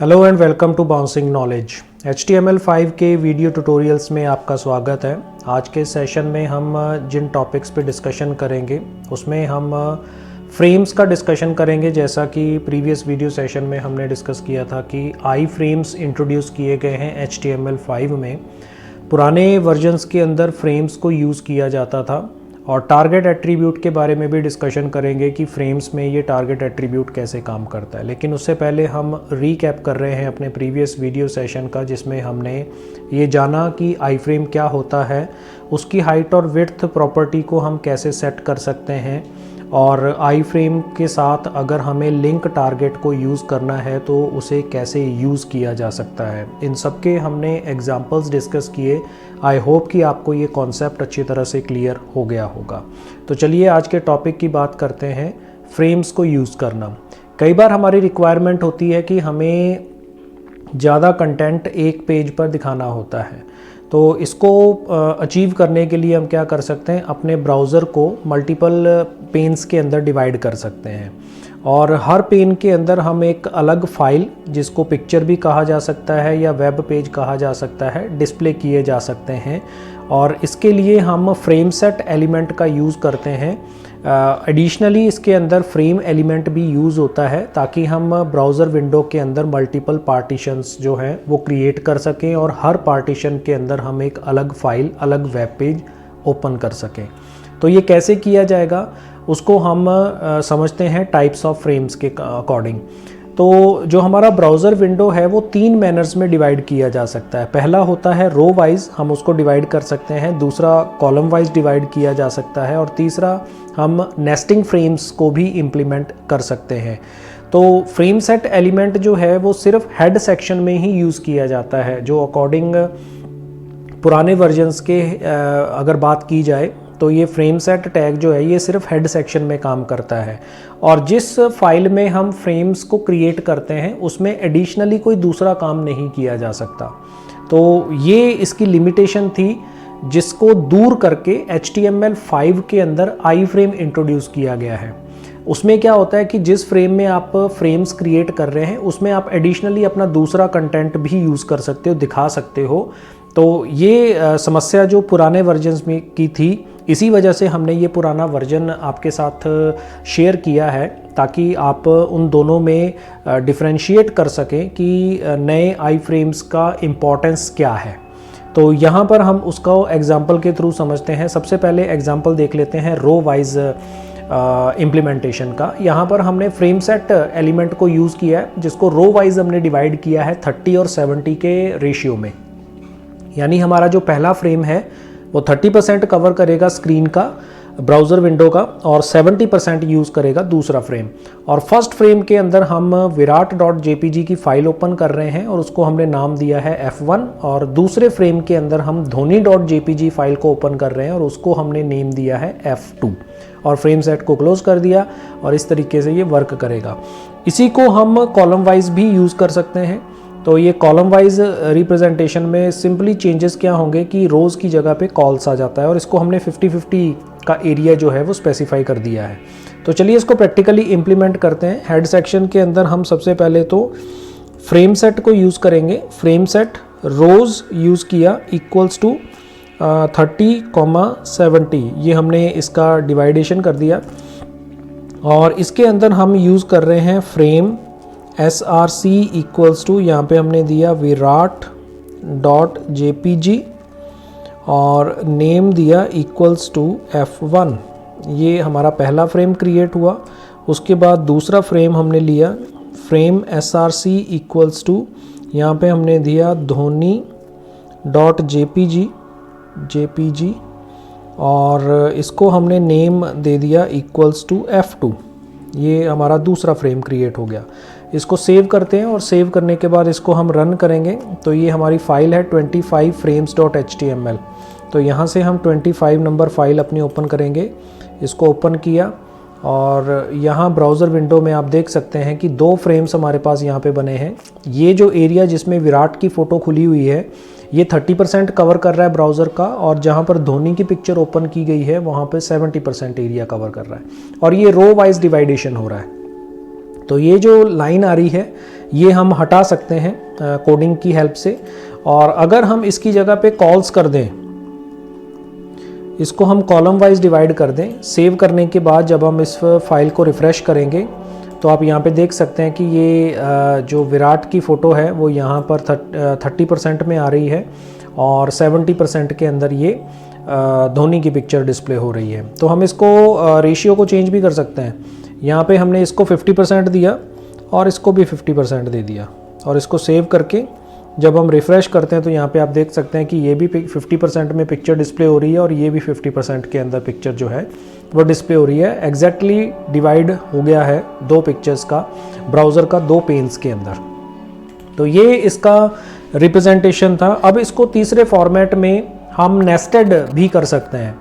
Hello and welcome to bouncing knowledge. HTML5 के video tutorials में आपका स्वागत है। आज के सेशन में हम जिन टॉपिक्स पे डिस्कशन करेंगे उसमें हम फ्रेम्स का डिस्कशन करेंगे। जैसा कि प्रीवियस वीडियो सेशन में हमने डिस्कस किया था कि आई फ्रेम्स इंट्रोड्यूस किए गए हैं HTML5 में। पुराने वर्जन्स के अंदर फ्रेम्स को यूज़ किया जाता था और टारगेट एट्रीब्यूट के बारे में भी डिस्कशन करेंगे कि फ्रेम्स में ये टारगेट एट्रीब्यूट कैसे काम करता है। लेकिन उससे पहले हम रीकैप कर रहे हैं अपने प्रीवियस वीडियो सेशन का, जिसमें हमने ये जाना कि आई फ्रेम क्या होता है, उसकी हाइट और विड्थ प्रॉपर्टी को हम कैसे सेट कर सकते हैं, और आई फ्रेम के साथ अगर हमें लिंक टारगेट को यूज़ करना है तो उसे कैसे यूज़ किया जा सकता है। इन सब के हमने एग्जांपल्स डिस्कस किए। आई होप कि आपको ये कॉन्सेप्ट अच्छी तरह से क्लियर हो गया होगा। तो चलिए आज के टॉपिक की बात करते हैं, फ्रेम्स को यूज़ करना। कई बार हमारी रिक्वायरमेंट होती है कि हमें ज़्यादा कंटेंट एक पेज पर दिखाना होता है, तो इसको अचीव करने के लिए हम क्या कर सकते हैं, अपने ब्राउज़र को मल्टीपल पेन्स के अंदर डिवाइड कर सकते हैं और हर पेन के अंदर हम एक अलग फाइल, जिसको पिक्चर भी कहा जा सकता है या वेब पेज कहा जा सकता है, डिस्प्ले किए जा सकते हैं। और इसके लिए हम फ्रेम सेट एलिमेंट का यूज़ करते हैं। एडिशनली इसके अंदर फ्रेम एलिमेंट भी यूज़ होता है ताकि हम ब्राउज़र विंडो के अंदर मल्टीपल पार्टीशंस जो हैं वो क्रिएट कर सकें और हर पार्टीशन के अंदर हम एक अलग फाइल, अलग वेब पेज ओपन कर सकें। तो ये कैसे किया जाएगा उसको हम समझते हैं टाइप्स ऑफ फ्रेम्स के अकॉर्डिंग। तो जो हमारा ब्राउज़र विंडो है वो 3 मैनर्स में डिवाइड किया जा सकता है। पहला होता है रो वाइज, हम उसको डिवाइड कर सकते हैं। दूसरा कॉलम वाइज डिवाइड किया जा सकता है और तीसरा हम नेस्टिंग फ्रेम्स को भी इम्प्लीमेंट कर सकते हैं। तो फ्रेम सेट एलिमेंट जो है वो सिर्फ हेड सेक्शन में ही यूज़ किया जाता है, जो अकॉर्डिंग पुराने वर्जन्स के अगर बात की जाए तो ये फ्रेम सेट टैग जो है ये सिर्फ हेड सेक्शन में काम करता है। और जिस फाइल में हम फ्रेम्स को क्रिएट करते हैं उसमें एडिशनली कोई दूसरा काम नहीं किया जा सकता। तो ये इसकी लिमिटेशन थी, जिसको दूर करके HTML5 के अंदर आई फ्रेम इंट्रोड्यूस किया गया है। उसमें क्या होता है कि जिस फ्रेम में आप फ्रेम्स क्रिएट कर रहे हैं उसमें आप एडिशनली अपना दूसरा कंटेंट भी यूज़ कर सकते हो, दिखा सकते हो। तो ये समस्या जो पुराने वर्जन्स में की थी, इसी वजह से हमने ये पुराना वर्जन आपके साथ शेयर किया है ताकि आप उन दोनों में डिफरेंशिएट कर सकें कि नए आई फ्रेम्स का इम्पोर्टेंस क्या है। तो यहाँ पर हम उसका एग्जांपल के थ्रू समझते हैं। सबसे पहले एग्जांपल देख लेते हैं रो वाइज इम्प्लीमेंटेशन का। यहाँ पर हमने फ्रेम सेट एलिमेंट को यूज़ किया है, जिसको रो वाइज हमने डिवाइड किया है 30 और 70 के रेशियो में। यानी हमारा जो पहला फ्रेम है वो 30% कवर करेगा स्क्रीन का, ब्राउज़र विंडो का, और 70% यूज़ करेगा दूसरा फ्रेम। और फर्स्ट फ्रेम के अंदर हम virat.jpg की फ़ाइल ओपन कर रहे हैं और उसको हमने नाम दिया है F1। और दूसरे फ्रेम के अंदर हम dhoni.jpg फाइल को ओपन कर रहे हैं और उसको हमने नेम दिया है F2। और फ्रेम सेट को क्लोज कर दिया और इस तरीके से ये वर्क करेगा। इसी को हम कॉलम वाइज भी यूज़ कर सकते हैं। तो ये कॉलम वाइज रिप्रेजेंटेशन में सिंपली चेंजेस क्या होंगे कि रोज़ की जगह पे कॉल्स आ जाता है और इसको हमने 50-50 का एरिया जो है वो स्पेसिफाई कर दिया है। तो चलिए इसको प्रैक्टिकली इम्प्लीमेंट करते हैं। हेड सेक्शन के अंदर हम सबसे पहले तो फ्रेम सेट को यूज़ करेंगे। फ्रेम सेट रोज़ यूज़ किया इक्वल्स टू 30,70, ये हमने इसका डिवाइडेशन कर दिया। और इसके अंदर हम यूज़ कर रहे हैं फ्रेम src इक्वल्स टू, यहाँ पे हमने दिया virat.jpg और नेम दिया इक्वल्स टू F1। ये हमारा पहला फ्रेम क्रिएट हुआ। उसके बाद दूसरा फ्रेम हमने लिया फ्रेम src इक्वल्स टू, यहाँ पे हमने दिया dhoni.jpg और इसको हमने नेम दे दिया इक्वल्स टू F2। ये हमारा दूसरा फ्रेम क्रिएट हो गया। इसको सेव करते हैं और सेव करने के बाद इसको हम रन करेंगे तो ये हमारी फ़ाइल है 25frames.html। तो यहाँ से हम 25 नंबर फाइल अपनी ओपन करेंगे। इसको ओपन किया और यहाँ ब्राउज़र विंडो में आप देख सकते हैं कि 2 फ्रेम्स हमारे पास यहाँ पे बने हैं। ये जो एरिया जिसमें विराट की फ़ोटो खुली हुई है ये 30% कवर कर रहा है ब्राउज़र का, और जहाँ पर धोनी की पिक्चर ओपन की गई है वहाँ पे 70% एरिया कवर कर रहा है। और ये रो वाइज डिवाइडेशन हो रहा है। तो ये जो लाइन आ रही है ये हम हटा सकते हैं कोडिंग की हेल्प से। और अगर हम इसकी जगह पे कॉल्स कर दें, इसको हम कॉलम वाइज डिवाइड कर दें, सेव करने के बाद जब हम इस फाइल को रिफ़्रेश करेंगे तो आप यहाँ पे देख सकते हैं कि ये जो विराट की फ़ोटो है वो यहाँ पर 30% में आ रही है और 70% के अंदर ये धोनी की पिक्चर डिस्प्ले हो रही है। तो हम इसको रेशियो को चेंज भी कर सकते हैं। यहाँ पे हमने इसको 50% दिया और इसको भी 50% दे दिया और इसको सेव करके जब हम रिफ़्रेश करते हैं तो यहाँ पे आप देख सकते हैं कि ये भी 50% में पिक्चर डिस्प्ले हो रही है और ये भी 50% के अंदर पिक्चर जो है वो डिस्प्ले हो रही है। एग्जैक्टली डिवाइड हो गया है दो पिक्चर्स का, ब्राउज़र का दो पेन्स के अंदर। तो ये इसका रिप्रेजेंटेशन था। अब इसको तीसरे फॉर्मेट में हम नेस्टेड भी कर सकते हैं।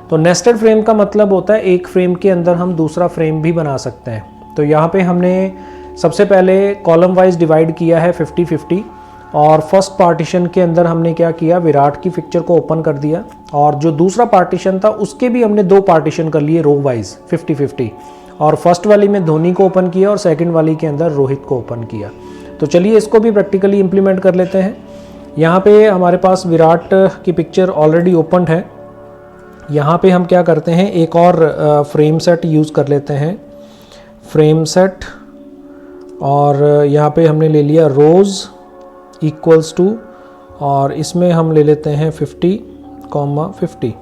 तो नेस्टेड फ्रेम का मतलब होता है एक फ्रेम के अंदर हम दूसरा फ्रेम भी बना सकते हैं। तो यहाँ पे हमने सबसे पहले कॉलम वाइज डिवाइड किया है 50-50 और फर्स्ट पार्टीशन के अंदर हमने क्या किया, विराट की पिक्चर को ओपन कर दिया और जो दूसरा पार्टीशन था उसके भी हमने दो पार्टीशन कर लिए रो वाइज 50-50 और फर्स्ट वाली में धोनी को ओपन किया और सेकंड वाली के अंदर रोहित को ओपन किया। तो चलिए इसको भी प्रैक्टिकली इम्प्लीमेंट कर लेते हैं। यहाँ पे हमारे पास विराट की पिक्चर ऑलरेडी ओपन है। यहाँ पे हम क्या करते हैं, एक और फ्रेम सेट यूज़ कर लेते हैं, फ्रेम सेट, और यहाँ पे हमने ले लिया रोज़ इक्वल्स टू और इसमें हम ले लेते हैं 50,50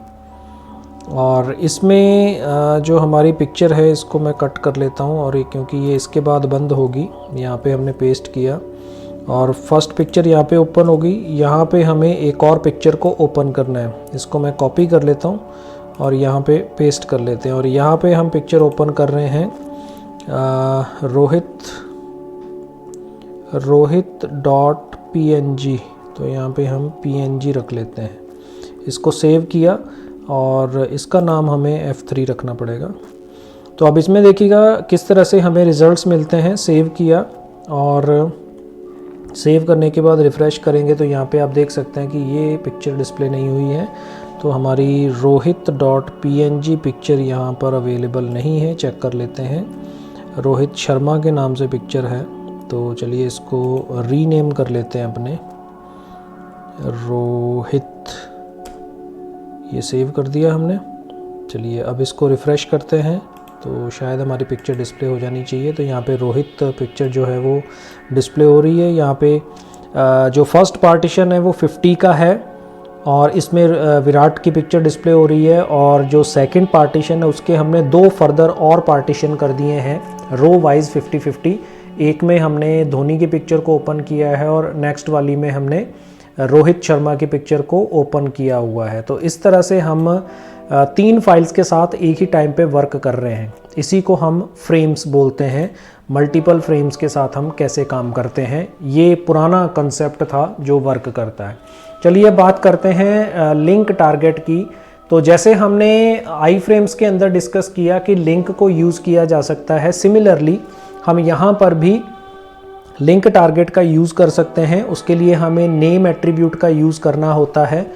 और इसमें जो हमारी पिक्चर है इसको मैं कट कर लेता हूँ और क्योंकि ये इसके बाद बंद होगी, यहाँ पे हमने पेस्ट किया और फर्स्ट पिक्चर यहाँ पे ओपन होगी। यहाँ पे हमें एक और पिक्चर को ओपन करना है, इसको मैं कॉपी कर लेता हूँ और यहाँ पे पेस्ट कर लेते हैं और यहाँ पे हम पिक्चर ओपन कर रहे हैं rohit.png। तो यहाँ पे हम png रख लेते हैं, इसको सेव किया और इसका नाम हमें F3 रखना पड़ेगा। तो अब इसमें देखिएगा किस तरह से हमें रिजल्ट्स मिलते हैं। सेव किया और सेव करने के बाद रिफ़्रेश करेंगे तो यहाँ पे आप देख सकते हैं कि ये पिक्चर डिस्प्ले नहीं हुई है। तो हमारी rohit.png पिक्चर यहाँ पर अवेलेबल नहीं है। चेक कर लेते हैं, रोहित शर्मा के नाम से पिक्चर है। तो चलिए इसको रीनेम कर लेते हैं अपने रोहित, ये सेव कर दिया हमने। चलिए अब इसको रिफ़्रेश करते हैं तो शायद हमारी पिक्चर डिस्प्ले हो जानी चाहिए। तो यहाँ पे रोहित पिक्चर जो है वो डिस्प्ले हो रही है। यहाँ पे जो फर्स्ट पार्टीशन है वो 50 का है और इसमें विराट की पिक्चर डिस्प्ले हो रही है और जो सेकंड पार्टीशन है उसके हमने दो फर्दर और पार्टीशन कर दिए हैं रो वाइज 50-50। एक में हमने धोनी की पिक्चर को ओपन किया है और नेक्स्ट वाली में हमने रोहित शर्मा की पिक्चर को ओपन किया हुआ है। तो इस तरह से हम 3 फाइल्स के साथ एक ही टाइम पे वर्क कर रहे हैं। इसी को हम फ्रेम्स बोलते हैं। मल्टीपल फ्रेम्स के साथ हम कैसे काम करते हैं, ये पुराना कंसेप्ट था जो वर्क करता है। चलिए बात करते हैं लिंक टारगेट की। तो जैसे हमने आई फ्रेम्स के अंदर डिस्कस किया कि लिंक को यूज़ किया जा सकता है, सिमिलरली हम यहाँ पर भी लिंक टारगेट का यूज़ कर सकते हैं। उसके लिए हमें नेम एट्रीब्यूट का यूज़ करना होता है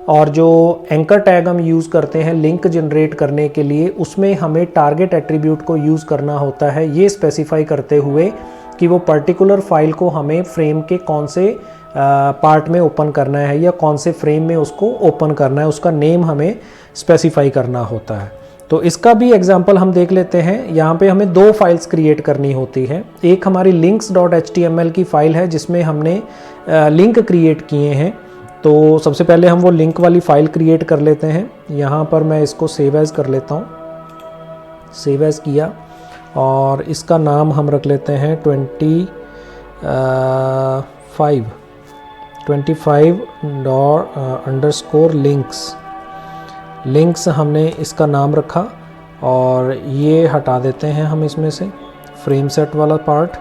और जो एंकर टैग हम यूज़ करते हैं लिंक जनरेट करने के लिए, उसमें हमें टारगेट एट्रीब्यूट को यूज़ करना होता है, ये स्पेसिफाई करते हुए कि वो पर्टिकुलर फाइल को हमें फ्रेम के कौन से पार्ट में ओपन करना है या कौन से फ्रेम में उसको ओपन करना है, उसका नेम हमें स्पेसिफाई करना होता है। तो इसका भी एग्जांपल हम देख लेते हैं। यहाँ पे हमें 2 फाइल्स क्रिएट करनी होती है। एक हमारी links.html की फ़ाइल है जिसमें हमने लिंक क्रिएट किए हैं। तो सबसे पहले हम वो लिंक वाली फ़ाइल क्रिएट कर लेते हैं। यहाँ पर मैं इसको सेव एज़ कर लेता हूँ, सेव एज़ किया और इसका नाम हम रख लेते हैं 25 लिंक्स हमने इसका नाम रखा और ये हटा देते हैं हम इसमें से फ्रेम सेट वाला पार्ट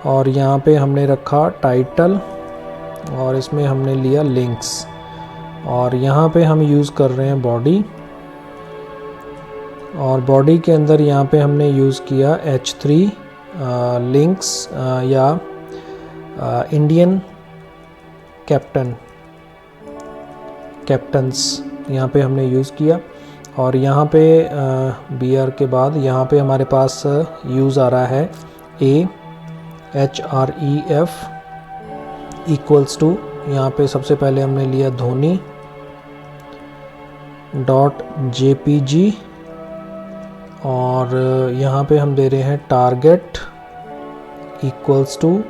और यहाँ पे हमने रखा टाइटल और इसमें हमने लिया लिंक्स और यहाँ पे हम यूज़ कर रहे हैं बॉडी और बॉडी के अंदर यहाँ पे हमने यूज़ किया H3 लिंक्स या इंडियन कैप्टन्स यहाँ पे हमने यूज़ किया और यहाँ पे BR के बाद यहाँ पे हमारे पास यूज़ आ रहा है href इक्वल्स टू, यहाँ पे सबसे पहले हमने लिया धोनी .jpg और यहाँ पे हम दे रहे हैं टारगेट इक्वल्स टू,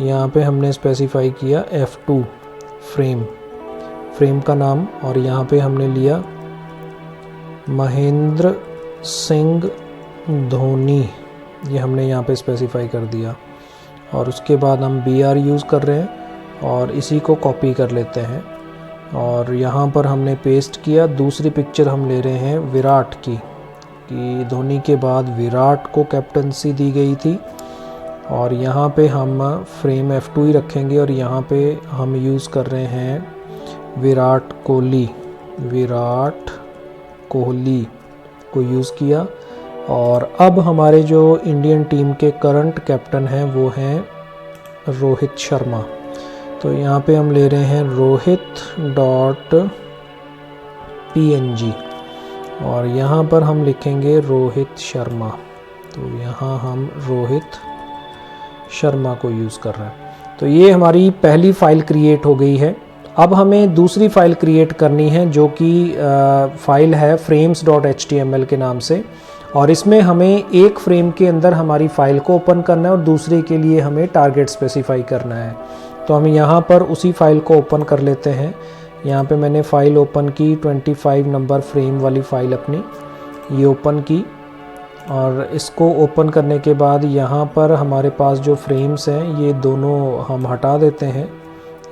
यहाँ पे हमने स्पेसिफाई किया f2 फ्रेम का नाम, और यहाँ पे हमने लिया महेंद्र सिंह धोनी, ये हमने यहाँ पे स्पेसिफाई कर दिया। और उसके बाद हम BR यूज़ कर रहे हैं और इसी को कॉपी कर लेते हैं और यहाँ पर हमने पेस्ट किया। दूसरी पिक्चर हम ले रहे हैं विराट की, कि धोनी के बाद विराट को कैप्टनसी दी गई थी, और यहाँ पे हम फ्रेम F2 ही रखेंगे और यहाँ पे हम यूज़ कर रहे हैं विराट कोहली को यूज़ किया। और अब हमारे जो इंडियन टीम के करंट कैप्टन हैं वो हैं रोहित शर्मा, तो यहाँ पे हम ले रहे हैं rohit.png और यहाँ पर हम लिखेंगे रोहित शर्मा, तो यहाँ हम रोहित शर्मा को यूज़ कर रहे हैं। तो ये हमारी पहली फ़ाइल क्रिएट हो गई है। अब हमें दूसरी फ़ाइल क्रिएट करनी है जो कि फ़ाइल है frames.html के नाम से, और इसमें हमें एक फ्रेम के अंदर हमारी फ़ाइल को ओपन करना है और दूसरे के लिए हमें टारगेट स्पेसिफाई करना है। तो हम यहाँ पर उसी फ़ाइल को ओपन कर लेते हैं। यहाँ पे मैंने फ़ाइल ओपन की 25 नंबर फ्रेम वाली फ़ाइल अपनी, ये ओपन की, और इसको ओपन करने के बाद यहाँ पर हमारे पास जो फ्रेम्स हैं ये दोनों हम हटा देते हैं,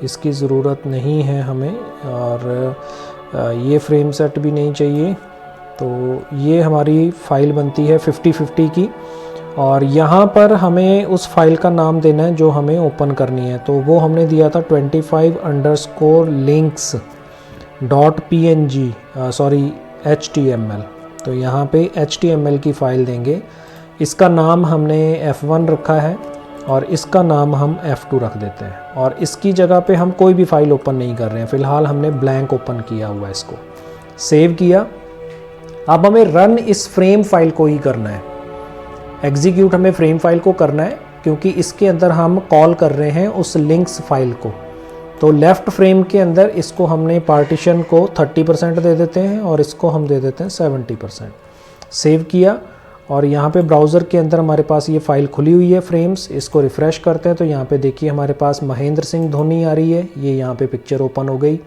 इसकी ज़रूरत नहीं है हमें, और ये फ्रेम सेट भी नहीं चाहिए। तो ये हमारी फ़ाइल बनती है 50-50 की, और यहाँ पर हमें उस फाइल का नाम देना है जो हमें ओपन करनी है। तो वो हमने दिया था 25_links.png तो यहाँ पे HTML की फ़ाइल देंगे। इसका नाम हमने F1 रखा है और इसका नाम हम F2 रख देते हैं, और इसकी जगह पे हम कोई भी फ़ाइल ओपन नहीं कर रहे हैं, फ़िलहाल हमने ब्लैंक ओपन किया हुआ है। इसको सेव किया। अब हमें रन इस फ्रेम फाइल को ही करना है, एग्जीक्यूट हमें फ्रेम फाइल को करना है, क्योंकि इसके अंदर हम कॉल कर रहे हैं उस लिंक्स फाइल को। तो लेफ़्ट फ्रेम के अंदर इसको हमने पार्टीशन को 30% दे देते हैं और इसको हम दे देते हैं 70%। सेव किया, और यहाँ पे ब्राउज़र के अंदर हमारे पास ये फ़ाइल खुली हुई है फ्रेम्स। इसको रिफ़्रेश करते हैं तो यहाँ पे देखिए हमारे पास महेंद्र सिंह धोनी आ रही है, ये यहाँ पे पिक्चर ओपन हो गई।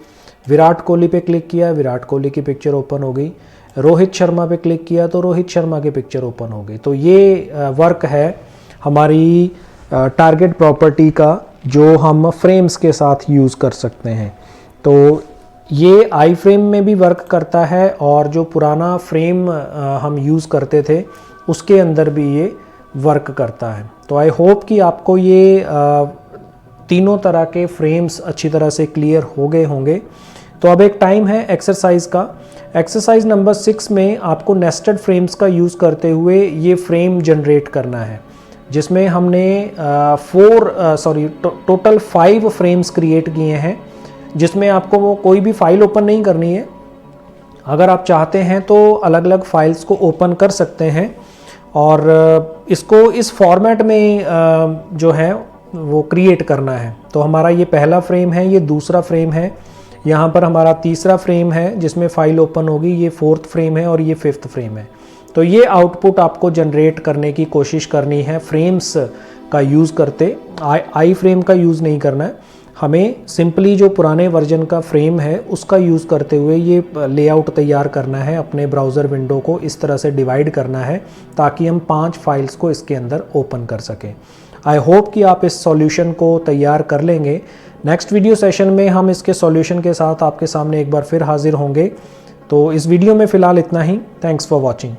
विराट कोहली पे क्लिक किया, विराट कोहली की पिक्चर ओपन हो गई। रोहित शर्मा पे क्लिक किया तो रोहित शर्मा की पिक्चर ओपन हो गई। तो ये वर्क है हमारी टारगेट प्रॉपर्टी का, जो हम फ्रेम्स के साथ यूज़ कर सकते हैं। तो ये आई फ्रेम में भी वर्क करता है, और जो पुराना फ्रेम हम यूज़ करते थे उसके अंदर भी ये वर्क करता है। तो आई होप कि आपको ये तीनों तरह के फ्रेम्स अच्छी तरह से क्लियर हो गए होंगे। तो अब एक टाइम है एक्सरसाइज का। एक्सरसाइज नंबर 6 में आपको नेस्टेड फ्रेम्स का यूज़ करते हुए ये फ्रेम जनरेट करना है, जिसमें हमने टोटल 5 फ्रेम्स क्रिएट किए हैं, जिसमें आपको वो कोई भी फाइल ओपन नहीं करनी है। अगर आप चाहते हैं तो अलग अलग फाइल्स को ओपन कर सकते हैं, और इसको इस फॉर्मेट में जो है वो क्रिएट करना है। तो हमारा ये पहला फ्रेम है, ये दूसरा फ्रेम है, यहाँ पर हमारा तीसरा फ्रेम है जिसमें फ़ाइल ओपन होगी, ये 4th फ्रेम है, और ये 5th फ्रेम है। तो ये आउटपुट आपको जनरेट करने की कोशिश करनी है फ्रेम्स का यूज़ करते। आई फ्रेम का यूज़ नहीं करना है हमें, सिंपली जो पुराने वर्जन का फ्रेम है उसका यूज़ करते हुए ये लेआउट तैयार करना है। अपने ब्राउज़र विंडो को इस तरह से डिवाइड करना है ताकि हम 5 फाइल्स को इसके अंदर ओपन कर सकें। आई होप कि आप इस सॉल्यूशन को तैयार कर लेंगे। नेक्स्ट वीडियो सेशन में हम इसके सॉल्यूशन के साथ आपके सामने एक बार फिर हाजिर होंगे। तो इस वीडियो में फ़िलहाल इतना ही। Thanks for watching.